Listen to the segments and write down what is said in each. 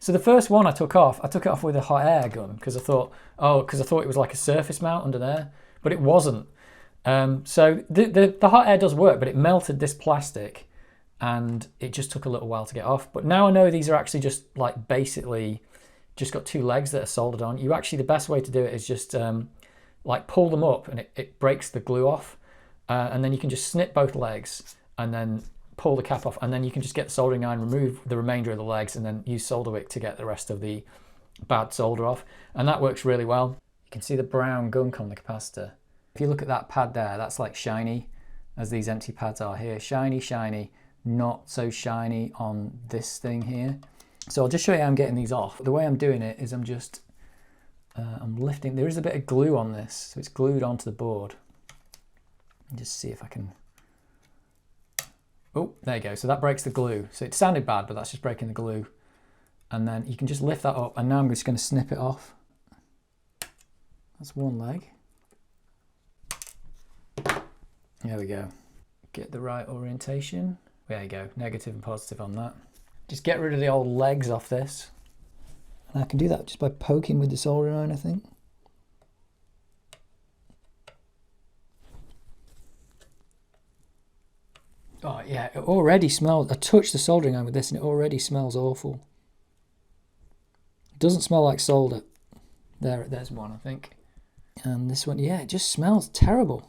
So the first one I took it off with a hot air gun because I thought it was like a surface mount under there, but it wasn't. So the hot air does work, but it melted this plastic and it just took a little while to get off. But now I know these are actually just like basically just got two legs that are soldered on. You actually, the best way to do it is just like pull them up and it breaks the glue off. And then you can just snip both legs and then pull the cap off, and then you can just get the soldering iron, remove the remainder of the legs, and then use solder wick to get the rest of the bad solder off. And that works really well. You can see the brown gunk on the capacitor. If you look at that pad there, that's like shiny, as these empty pads are here. Shiny, shiny, not so shiny on this thing here. So I'll just show you how I'm getting these off. The way I'm doing it is I'm just, I'm lifting, there is a bit of glue on this, so it's glued onto the board. And just see if I can, oh, there you go. So that breaks the glue. So it sounded bad, but that's just breaking the glue. And then you can just lift that up, and now I'm just going to snip it off. That's one leg. There we go. Get the right orientation. There you go, negative and positive on that. Just get rid of the old legs off this. And I can do that just by poking with the soldering iron, I think. Oh yeah, it already smells. I touched the soldering iron with this and it already smells awful. It doesn't smell like solder. There's one, I think. And this one, yeah, it just smells terrible.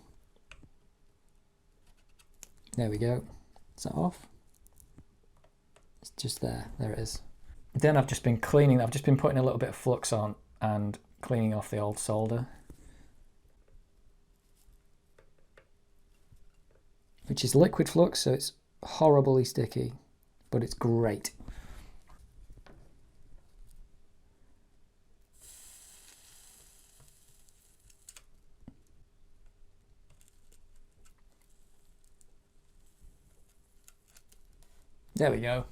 There we go. Is that off? It's just there. There it is. Then I've just been cleaning. I've just been putting a little bit of flux on and cleaning off the old solder, which is liquid flux, so it's horribly sticky, but it's great. There we go.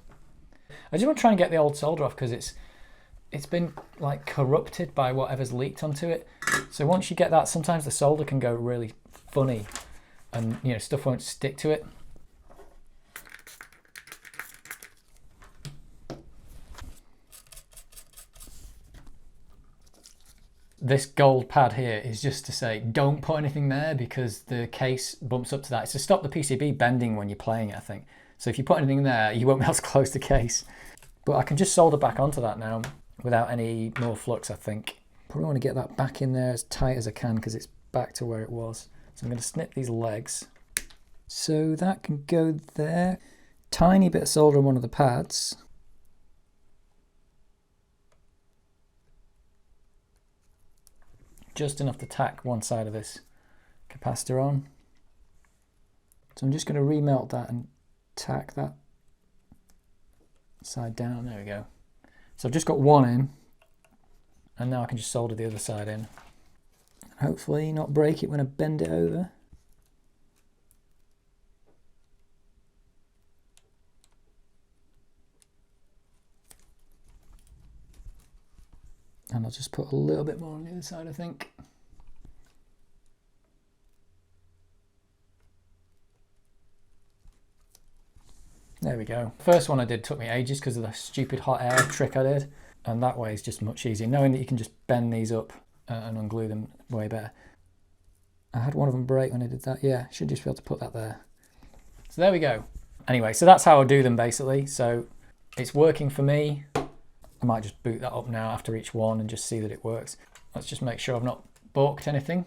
I just want to try and get the old solder off because it's been like corrupted by whatever's leaked onto it. So once you get that, sometimes the solder can go really funny and you know, stuff won't stick to it. This gold pad here is just to say don't put anything there because the case bumps up to that. It's to stop the PCB bending when you're playing it, I think. So if you put anything there, you won't be able to close the case. But I can just solder back onto that now without any more flux, I think. Probably want to get that back in there as tight as I can because it's back to where it was. So I'm going to snip these legs. So that can go there. Tiny bit of solder on one of the pads. Just enough to tack one side of this capacitor on. So I'm just going to remelt that and tack that side down. There we go. So I've just got one in, and now I can just solder the other side in. Hopefully not break it when I bend it over. And I'll just put a little bit more on the other side, I think. There we go. First one I did took me ages because of the stupid hot air trick I did. And that way is just much easier. Knowing that you can just bend these up and unglue them way better. I had one of them break when I did that. Yeah, should just be able to put that there. So there we go. Anyway, so that's how I do them basically. So it's working for me. I might just boot that up now after each one and just see that it works. Let's just make sure I've not balked anything.